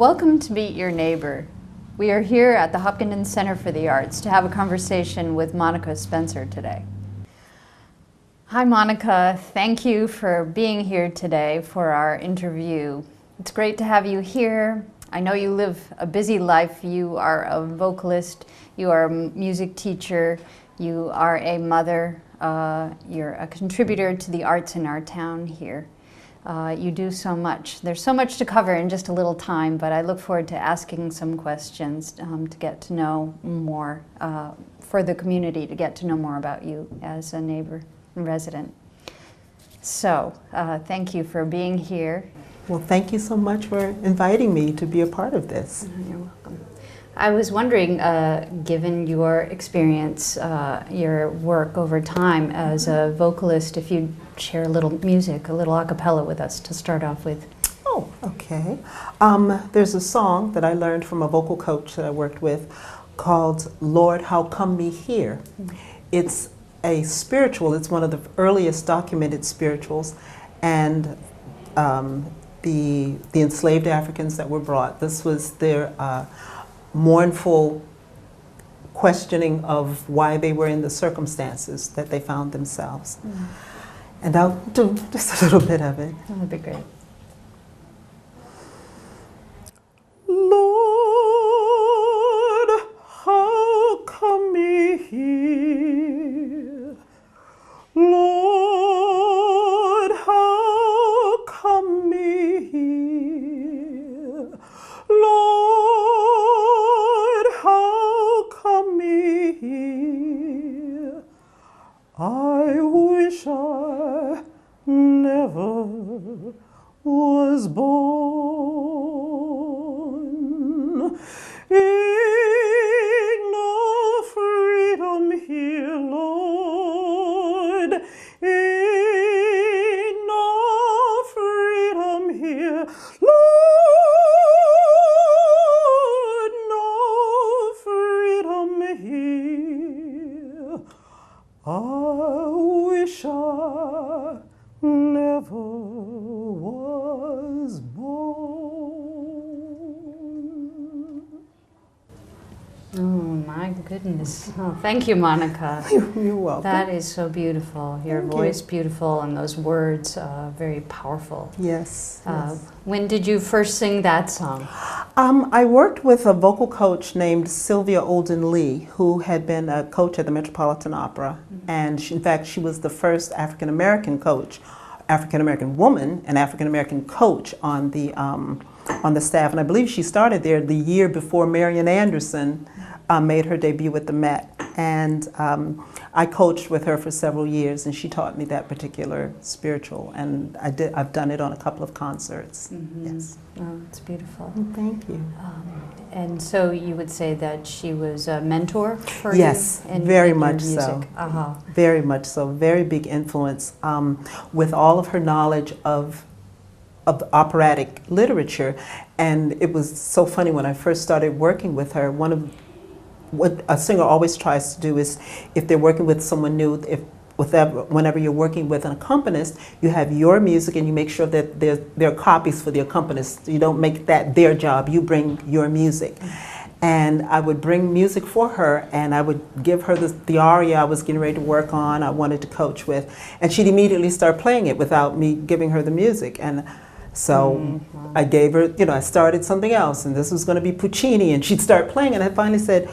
Welcome to Meet Your Neighbor. We are here at the Hopkins Center for the Arts to have a conversation with Monica Spencer today. Hi Monica, thank you for being here today for our interview. It's great to have you here. I know you live a busy life. You are a vocalist, you are a music teacher, you are a mother, you're a contributor to the arts in our town here. You do so much. There's so much to cover in just a little time, but I look forward to asking some questions to get to know more, for the community to get to know more about you as a neighbor and resident. So, thank you for being here. Well, thank you so much for inviting me to be a part of this. You're welcome. I was wondering, given your experience, your work over time as a vocalist, if you'd share a little music, a little a cappella with us to start off with. Oh, okay. There's a song that I learned from a vocal coach that I worked with called Lord, How Come Me Here? It's a spiritual, it's one of the earliest documented spirituals, and the enslaved Africans that were brought, this was their mournful questioning of why they were in the circumstances that they found themselves. And I'll do just a little bit of it. That would be great. Lord, how come me here? Lord, how come me here? Lord, how come me here? I wish I never was born. Ain't no freedom here, Lord. Ain't no freedom here, Lord. No freedom here. I wish I never was born. Oh my goodness. Oh, thank you, Monica. You're welcome. That is so beautiful. Your Thank voice you. beautiful, and those words very powerful. Yes. Yes. When did you first sing that song? I worked with a vocal coach named Sylvia Olden Lee, who had been a coach at the Metropolitan Opera. And she, in fact, she was the first African-American coach, African-American woman, and African-American coach on the staff. And I believe she started there the year before Marian Anderson made her debut at the Met. And I coached with her for several years, and she taught me that particular spiritual. And I've done it on a couple of concerts. Yes. Oh, it's beautiful. Thank you. And so you would say that she was a mentor for Yes, you? Yes, very much so. Very much so. Very big influence with all of her knowledge of operatic literature. And it was so funny when I first started working with her. What a singer always tries to do is, if they're working with someone new, whenever you're working with an accompanist, you have your music and you make sure that there are copies for the accompanist. You don't make that their job, you bring your music. And I would bring music for her, and I would give her the aria I was getting ready to work on, I wanted to coach with, and she'd immediately start playing it without me giving her the music. And so I gave her, I started something else, and this was going to be Puccini, and she'd start playing, and I finally said,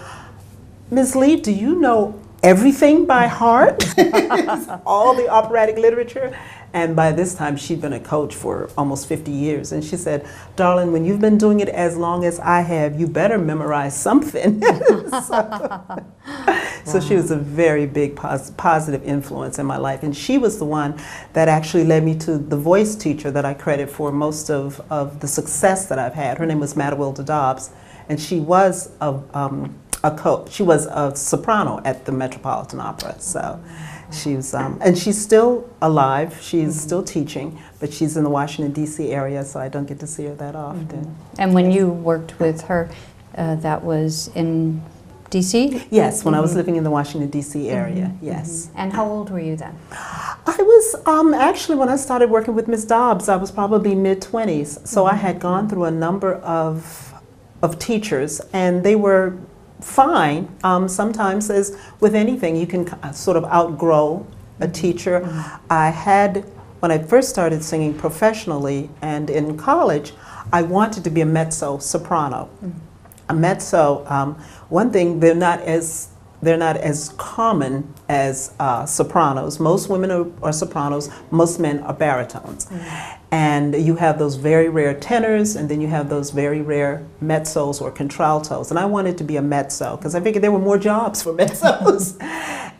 Ms. Lee, do you know everything by heart? All the operatic literature? And by this time, she'd been a coach for almost 50 years. And she said, darling, when you've been doing it as long as I have, you better memorize something. So she was a very big positive influence in my life. And she was the one that actually led me to the voice teacher that I credit for most of the success that I've had. Her name was Madawilda Dobbs. And she was a coach. She was a soprano at the Metropolitan Opera. So she was, and she's still alive. She's still teaching, but she's in the Washington, D.C. area, so I don't get to see her that often. And when you worked with her, that was in DC? Yes, when I was living in the Washington, D.C. area, yes. And how old were you then? I was, actually, when I started working with Ms. Dobbs, I was probably mid-20s. So I had gone through a number of teachers, and they were fine. Sometimes, as with anything, you can sort of outgrow a teacher. When I first started singing professionally and in college, I wanted to be a mezzo-soprano. A mezzo, one thing, they're not as common as sopranos. Most women are sopranos, most men are baritones. And you have those very rare tenors, and then you have those very rare mezzos or contraltos. And I wanted to be a mezzo because I figured there were more jobs for mezzos.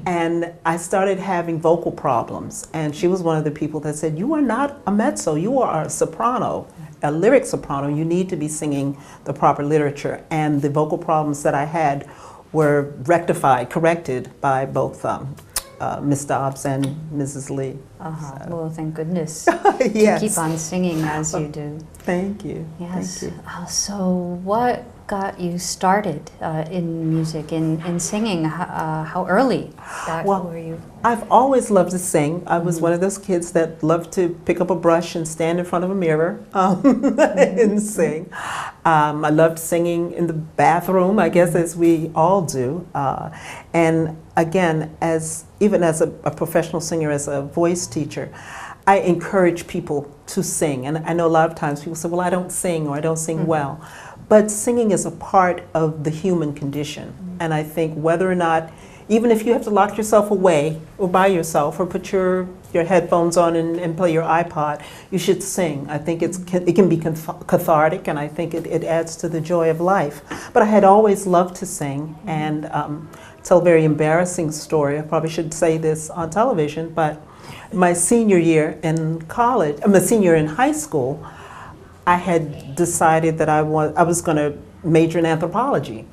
And I started having vocal problems. And she was one of the people that said, "You are not a mezzo, you are a soprano. A lyric soprano, you need to be singing the proper literature." And the vocal problems that I had were corrected by both Ms. Dobbs and Mrs. Lee. So. Well, thank goodness. Yes. To keep on singing as you do. Thank you. Yes. Thank you. So what got you started in music, in singing? How early were you? I've always loved to sing. I was one of those kids that loved to pick up a brush and stand in front of a mirror and sing. I loved singing in the bathroom, I guess, as we all do. And again, even as a professional singer, as a voice teacher, I encourage people to sing. And I know a lot of times people say, "Well, I don't sing," or "I don't sing well." But singing is a part of the human condition. And I think whether or not, even if you have to lock yourself away or by yourself or put your headphones on and play your iPod, you should sing. I think it can be cathartic, and I think it adds to the joy of life. But I had always loved to sing, and tell a very embarrassing story. I probably should say this on television, but my senior year in college, my senior in high school, I had decided that I was going to major in anthropology.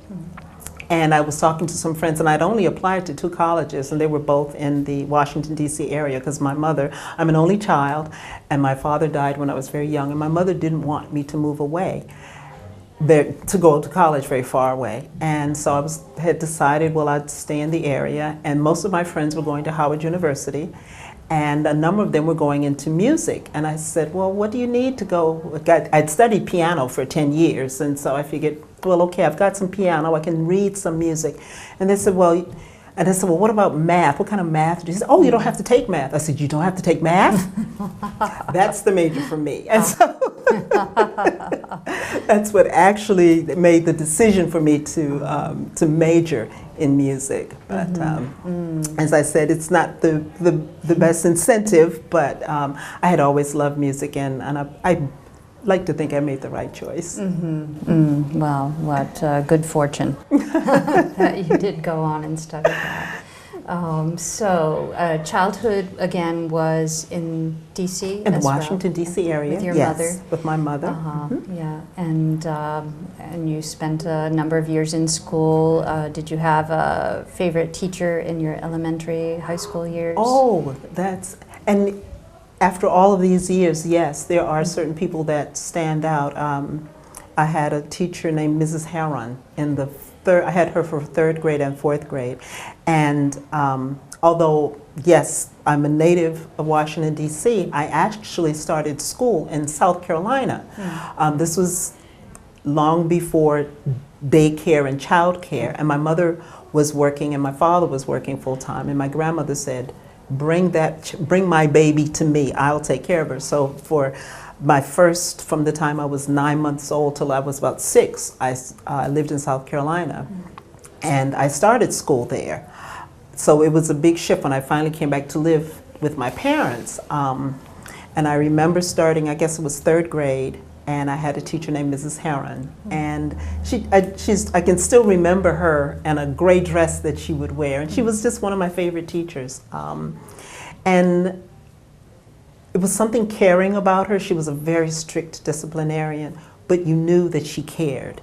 And I was talking to some friends, and I'd only applied to 2 colleges, and they were both in the Washington, D.C. area, because I'm an only child, and my father died when I was very young, and my mother didn't want me to move away, to go to college very far away. And so I had decided, well, I'd stay in the area, and most of my friends were going to Howard University, and a number of them were going into music. And I said, "Well, what do you need to go?" I'd studied piano for 10 years, and so I figured, well, okay, I've got some piano, I can read some music. And they said, well, what about math? What kind of math? He said, "Oh, you don't have to take math." I said, "You don't have to take math?" That's the major for me. And so that's what actually made the decision for me to major in music. But as I said, it's not the best incentive, but I had always loved music, and I like to think I made the right choice. Well, what good fortune that you did go on and study that. So childhood, again, was in D.C. In the Washington, D.C. area. With your yes, mother? With my mother. Yeah, and you spent a number of years in school. Did you have a favorite teacher in your elementary, high school years? Oh, and after all of these years, yes, there are certain people that stand out. I had a teacher named Mrs. Heron I had her for 3rd grade and 4th grade. And although, yes, I'm a native of Washington, D.C., I actually started school in South Carolina. This was long before daycare and childcare. And my mother was working and my father was working full-time. And my grandmother said, bring my baby to me, I'll take care of her. So from the time I was 9 months old till I was about 6, I lived in South Carolina, and I started school there. So it was a big shift when I finally came back to live with my parents. And I remember starting, I guess it was 3rd grade, and I had a teacher named Mrs. Heron. And I can still remember her and a gray dress that she would wear. And she was just one of my favorite teachers. And it was something caring about her. She was a very strict disciplinarian, but you knew that she cared.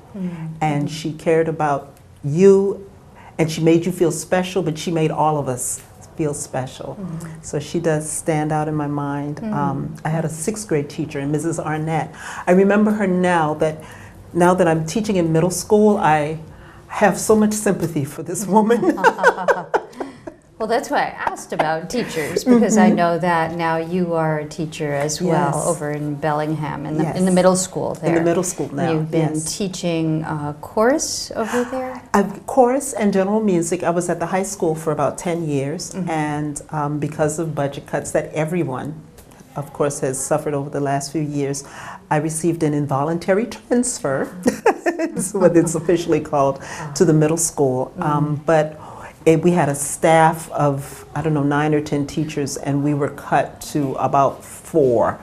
And she cared about you, and she made you feel special, but she made all of us feel special. So she does stand out in my mind. I had a 6th grade teacher, Mrs. Arnett. I remember her now that I'm teaching in middle school, I have so much sympathy for this woman. Well, that's why I asked about teachers, because I know that now you are a teacher as well Yes. over in Bellingham, in the Yes. middle school there. In the middle school now. You've been yes. teaching chorus over there? Chorus and general music. I was at the high school for about 10 years, and because of budget cuts that everyone, of course, has suffered over the last few years, I received an involuntary transfer, is what it's officially called, to the middle school. But we had a staff of, I don't know, 9 or 10 teachers, and we were cut to about 4.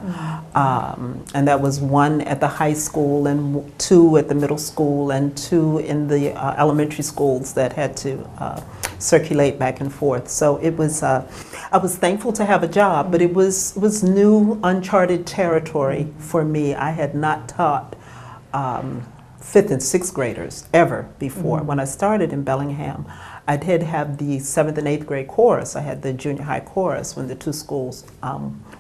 And that was 1 at the high school, and 2 at the middle school, and 2 in the elementary schools that had to circulate back and forth. So it was, I was thankful to have a job, but it was new, uncharted territory for me. I had not taught 5th and 6th graders ever before. When I started in Bellingham, I did have the 7th and 8th grade chorus. I had the junior high chorus when the 2 schools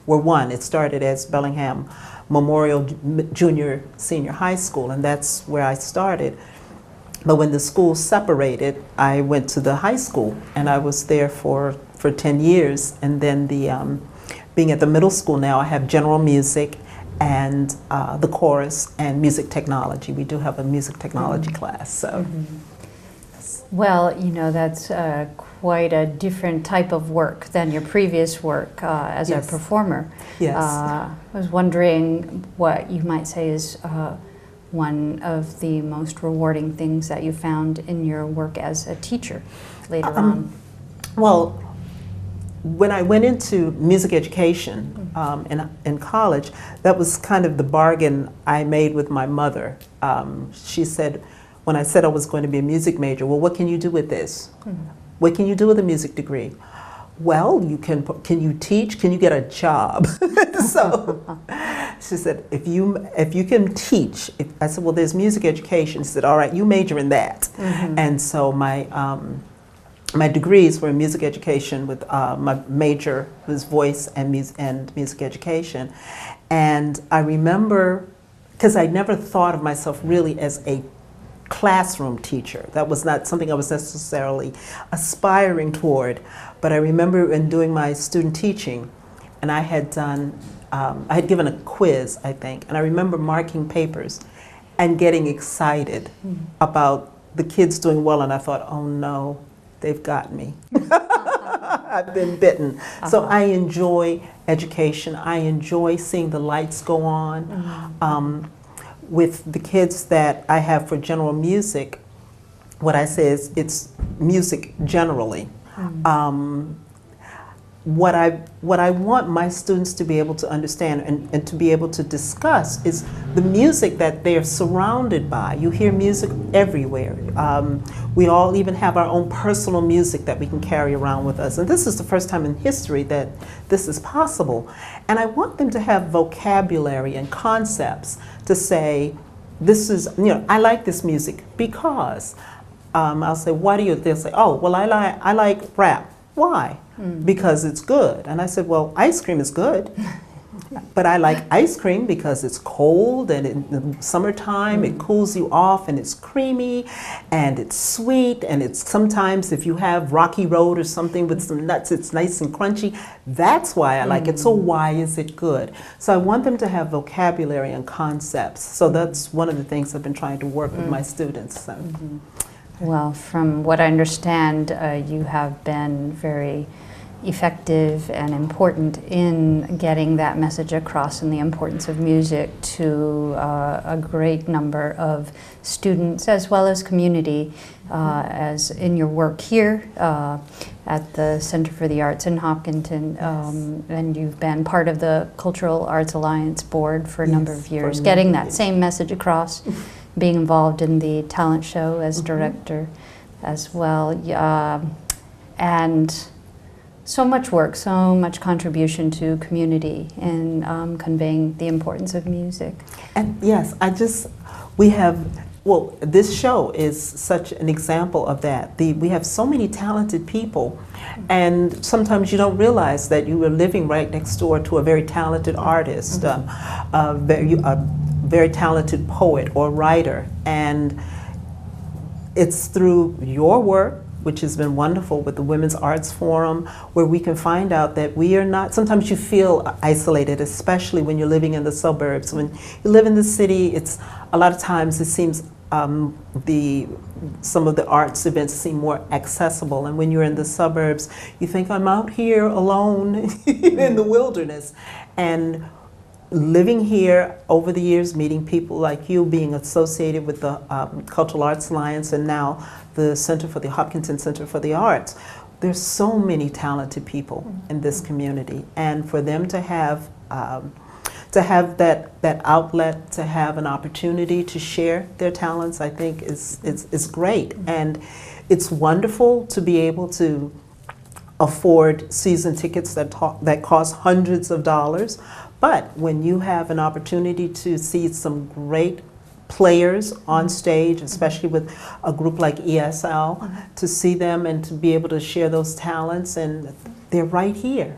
were one. It started as Bellingham Memorial Junior Senior High School, and that's where I started. But when the schools separated, I went to the high school, and I was there for 10 years. And then being at the middle school now, I have general music and the chorus and music technology. We do have a music technology class. So. Well, you know, that's quite a different type of work than your previous work as Yes. a performer. Yes. I was wondering what you might say is one of the most rewarding things that you found in your work as a teacher later on. Well, when I went into music education in college, that was kind of the bargain I made with my mother. She said, when I said I was going to be a music major, well, what can you do with this? What can you do with a music degree? Well, can you teach? Can you get a job? So she said, if you can teach. I said, well, there's music education. She said, all right, you major in that. And so my degrees were in music education with my major was voice and music education. And I remember, because I never thought of myself really as a classroom teacher. That was not something I was necessarily aspiring toward. But I remember in doing my student teaching, and I had given a quiz, I think, and I remember marking papers and getting excited about the kids doing well, and I thought, oh no, they've got me. I've been bitten. So I enjoy education. I enjoy seeing the lights go on. With the kids that I have for general music, what I say is it's music generally. What I want my students to be able to understand and to be able to discuss is the music that they're surrounded by. You hear music everywhere. We all even have our own personal music that we can carry around with us. And this is the first time in history that this is possible. And I want them to have vocabulary and concepts to say, this is, I like this music because. I'll say, why do you? They'll say, oh, well, I like rap. Why? Because it's good. And I said, well, ice cream is good. But I like ice cream because it's cold, and in the summertime it cools you off, and it's creamy and it's sweet, and it's sometimes if you have Rocky Road or something with some nuts, it's nice and crunchy. That's why I like it. So why is it good? So I want them to have vocabulary and concepts. So that's one of the things I've been trying to work with my students. So. Well, from what I understand, you have been very effective and important in getting that message across and the importance of music to a great number of students as well as community, as in your work here at the Center for the Arts in Hopkinton, and you've been part of the Cultural Arts Alliance Board for a number of years, getting that same message across, being involved in the talent show as director as well, and so much work, so much contribution to community in conveying the importance of music. And yes, this show is such an example of that. We have so many talented people, and sometimes you don't realize that you are living right next door to a very talented artist, a very talented poet or writer, and it's through your work, which has been wonderful with the Women's Arts Forum, where we can find out that we are not, sometimes you feel isolated, especially when you're living in the suburbs. When you live in the city, it's a lot of times it seems some of the arts events seem more accessible, and when you're in the suburbs, you think, I'm out here alone in the wilderness. And living here over the years, meeting people like you, being associated with the Cultural Arts Alliance and now the Hopkinton Center for the Arts, there's so many talented people in this community, and for them to have that outlet, to have an opportunity to share their talents, I think is great. And it's wonderful to be able to afford season tickets that cost hundreds of dollars. But when you have an opportunity to see some great players on stage, especially with a group like ESL, to see them and to be able to share those talents, and they're right here.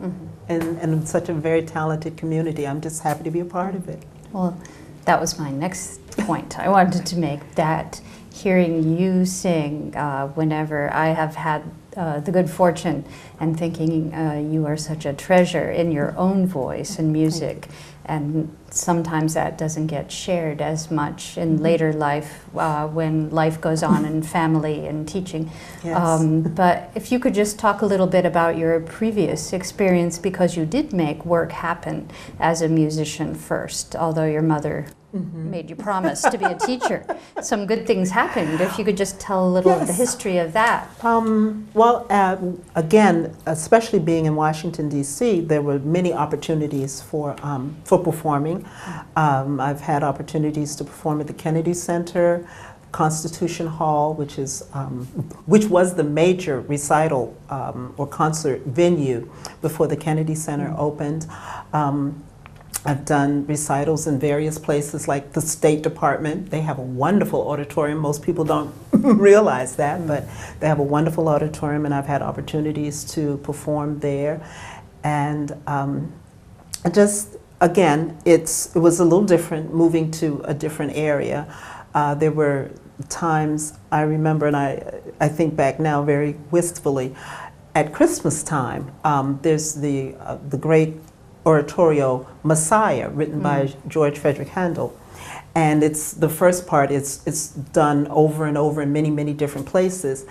And such a very talented community. I'm just happy to be a part of it. Well, that was my next point I wanted to make, that hearing you sing whenever I have had the good fortune and thinking you are such a treasure in your own voice and music, and sometimes that doesn't get shared as much in later life when life goes on in family and teaching. Yes. But if you could just talk a little bit about your previous experience, because you did make work happen as a musician first, although your mother made you promise to be a teacher. Some good things happened. If you could just tell a little of the history of that. Well, again, especially being in Washington, D.C., there were many opportunities for performing. I've had opportunities to perform at the Kennedy Center, Constitution Hall, which was the major recital or concert venue before the Kennedy Center opened. I've done recitals in various places like the State Department. They have a wonderful auditorium. Most people don't realize that, but they have a wonderful auditorium, and I've had opportunities to perform there. And just, again, it was a little different moving to a different area. There were times I remember, and I think back now very wistfully, at Christmas time, there's the great oratorio Messiah, written by George Frederick Handel. And it's the first part, it's done over and over in many, many different places.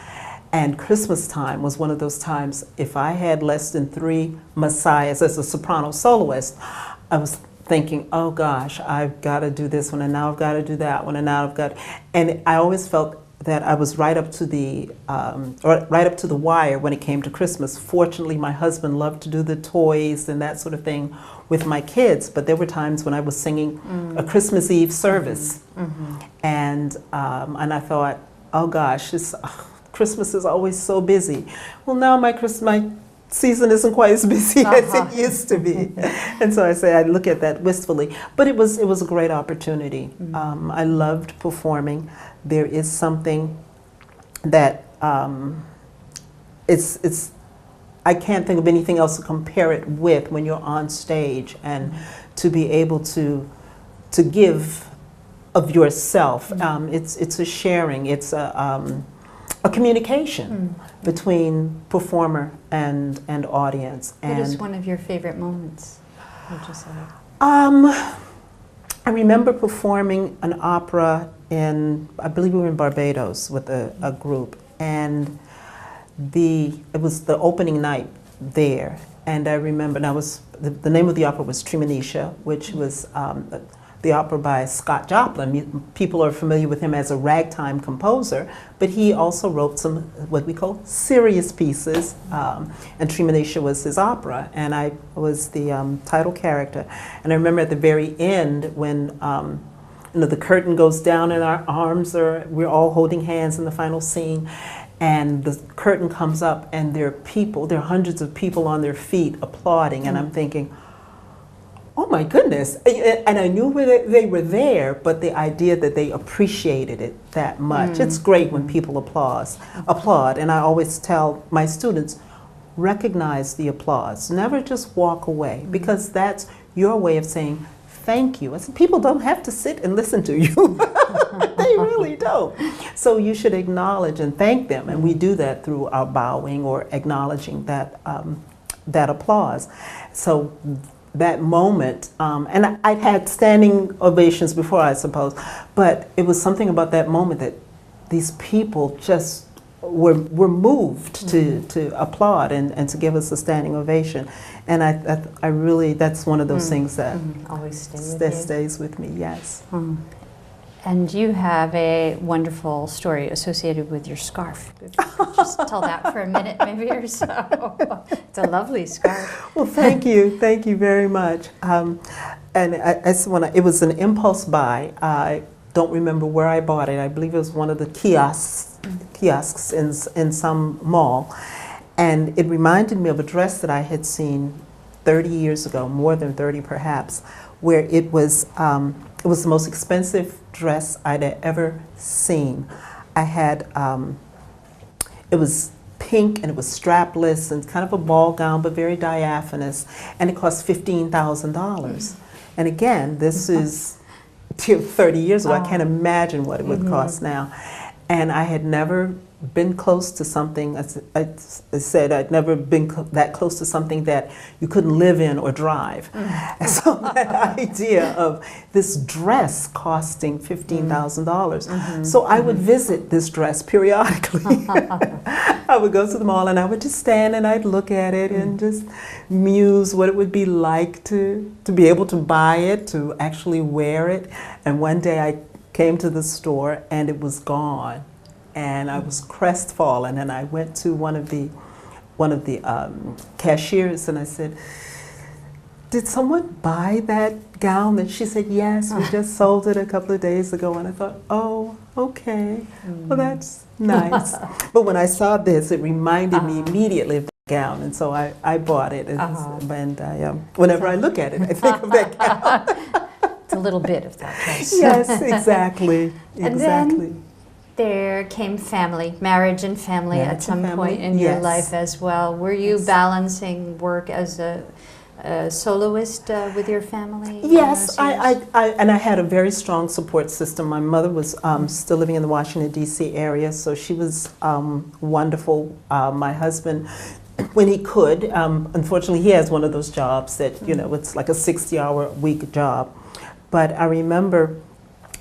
And Christmas time was one of those times, if I had less than 3 Messiahs as a soprano soloist, I was thinking, oh gosh, I've got to do this one, and now I've got to do that one, and now I've got, and I always felt that I was right up to the wire when it came to Christmas. Fortunately, my husband loved to do the toys and that sort of thing with my kids, but there were times when I was singing a Christmas Eve service, and I thought, oh gosh, Christmas is always so busy. Well, now my season isn't quite as busy as it used to be, and so I look at that wistfully. But it was a great opportunity. I loved performing. There is something that I can't think of anything else to compare it with when you're on stage, and to be able to give of yourself. It's a sharing. It's a communication between performer and audience. What is one of your favorite moments, would you say? I remember performing an opera I believe we were in Barbados with a group, and it was the opening night there, and I remember, the name of the opera was Treemonisha, which was the opera by Scott Joplin. People are familiar with him as a ragtime composer, but he also wrote some what we call serious pieces, and Treemonisha was his opera, and I was the title character. And I remember at the very end when the curtain goes down and our arms we're all holding hands in the final scene, and the curtain comes up and there are hundreds of people on their feet applauding, and I'm thinking, oh my goodness. And I knew they were there, but the idea that they appreciated it that much. It's great when people applaud, and I always tell my students, recognize the applause. Never just walk away, because that's your way of saying, thank you. I said, people don't have to sit and listen to you. They really don't. So you should acknowledge and thank them, and we do that through our bowing or acknowledging that, that applause. So that moment, and I'd had standing ovations before, I suppose, but it was something about that moment that these people just were moved to applaud and to give us a standing ovation. And I really, that's one of those things that always stays with me, yes. And you have a wonderful story associated with your scarf. If you could just tell that for a minute, maybe, or so. It's a lovely scarf. Well, thank you very much. And it was an impulse buy. I don't remember where I bought it. I believe it was one of the kiosks in some mall. And it reminded me of a dress that I had seen 30 years ago, more than 30 perhaps, where it was the most expensive dress I'd ever seen. I had, it was pink and it was strapless and kind of a ball gown, but very diaphanous, and it cost $15,000. And again, this is 30 years ago. I can't imagine what it would cost now. And I had never been close to something, I said I'd never been that close to something that you couldn't live in or drive. And so that idea of this dress costing $15,000. So I would visit this dress periodically. I would go to the mall and I would just stand and I'd look at it and just muse what it would be like to be able to buy it, to actually wear it. And one day I came to the store and it was gone. And I was crestfallen, and I went to one of the cashiers, and I said, "Did someone buy that gown?" And she said, "Yes, we just sold it a couple of days ago." And I thought, "Oh, okay, well that's nice." But when I saw this, it reminded me immediately of the gown, and so I bought it. And whenever I look at it, I think of that gown. It's a little bit of that dress. Yes, exactly, And exactly. There came family, marriage and family at some point in your yes. life as well. Were you balancing work as a soloist with your family? Yes, and I had a very strong support system. My mother was still living in the Washington, D.C. area, so she was wonderful. My husband, when he could, unfortunately he has one of those jobs that, you know, it's like a 60-hour-a-week job. But I remember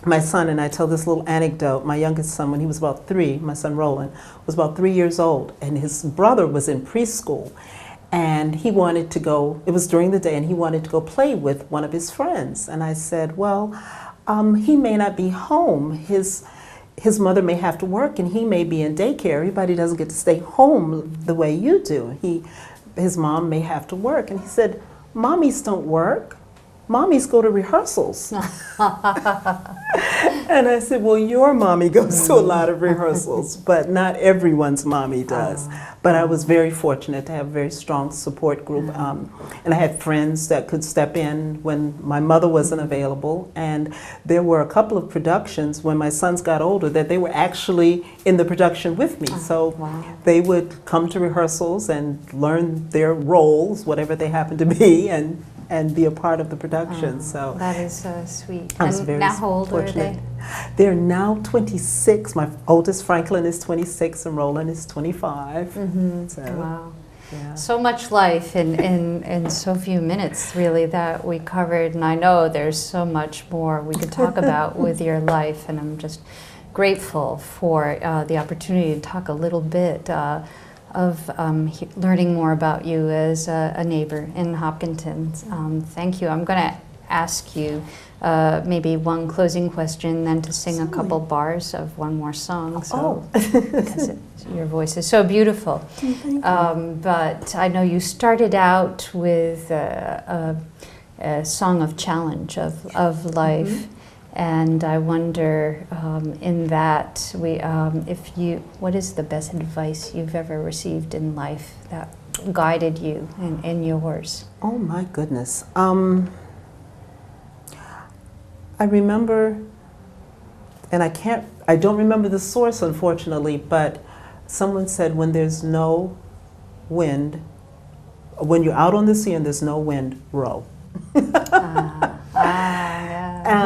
my son, and I tell this little anecdote, my youngest son, when he was about 3, my son Roland, was about 3 years old, and his brother was in preschool, and he wanted to go, it was during the day, and he wanted to go play with one of his friends. And I said, well, he may not be home. His mother may have to work, and he may be in daycare. Everybody doesn't get to stay home the way you do. His mom may have to work. And he said, mommies don't work. Mommies go to rehearsals. And I said, well, your mommy goes to a lot of rehearsals, but not everyone's mommy does. But I was very fortunate to have a very strong support group. And I had friends that could step in when my mother wasn't available. And there were a couple of productions when my sons got older that they were actually in the production with me. So they would come to rehearsals and learn their roles, whatever they happened to be, and be a part of the production. So that is sweet. I was And very now how old are fortunate. they? They're now 26. My oldest, Franklin, is 26, and Roland is 25. So, Wow. yeah. So much life in so few minutes, really, that we covered. And I know there's so much more we could talk about with your life. And I'm just grateful for the opportunity to talk a little bit of learning more about you as a neighbor in Hopkinton. Thank you. I'm going to ask you maybe one closing question, then to sing a couple bars of one more song. So, because your voice is so beautiful. But I know you started out with a song of challenge, of life. And I wonder, in that, what is the best advice you've ever received in life that guided you in yours? Oh my goodness. I remember, and I don't remember the source, unfortunately, but someone said when there's no wind, when you're out on the sea and there's no wind, row.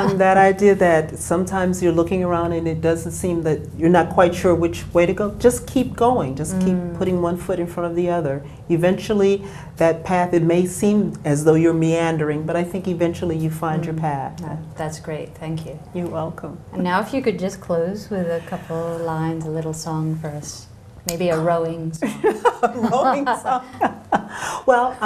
on that idea that sometimes you're looking around and it doesn't seem that you're not quite sure which way to go. Just keep going. Just keep putting one foot in front of the other. Eventually, that path, it may seem as though you're meandering, but I think eventually you find your path. That's great. Thank you. You're welcome. And now if you could just close with a couple lines, a little song for us. Maybe a rowing song. Rowing song. Well,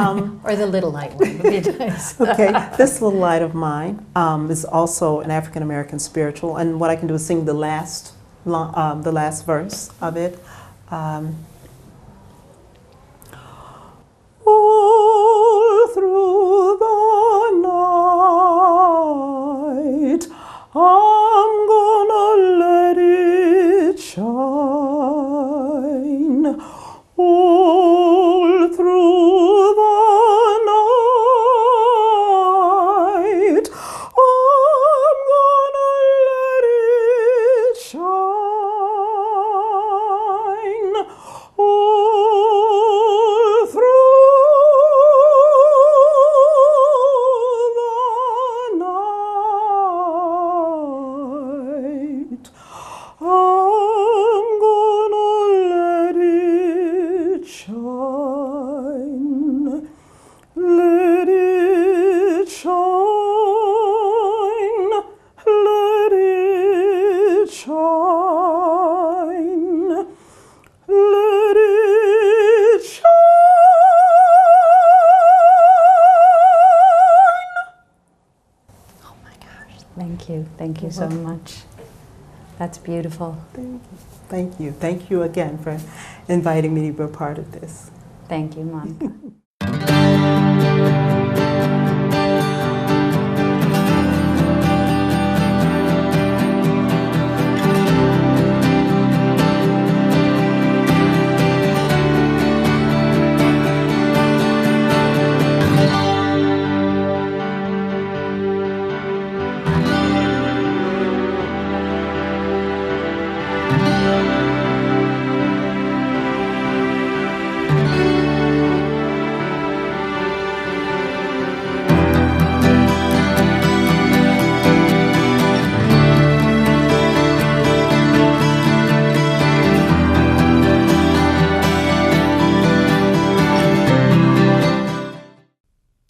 or the Little Light one would be nice. okay, this little light of mine is also an African American spiritual, and what I can do is sing the last verse of it. All through the night, I'm gonna let it shine. All through the night, I'm gonna let it shine. All through the night, I'm gonna let it shine. Let it shine. Let it shine. Let it shine. Oh my gosh. Thank you. Thank you so much. That's beautiful. Thank you. Thank you. Thank you again for inviting me to be a part of this. Thank you, Monica.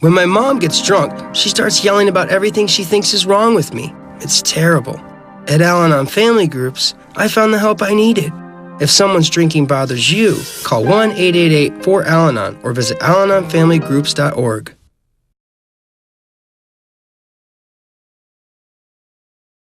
When my mom gets drunk, she starts yelling about everything she thinks is wrong with me. It's terrible. At Al-Anon family groups, I found the help I needed. If someone's drinking bothers you, call 1-888-4-AL-ANON or visit alanonfamilygroups.org.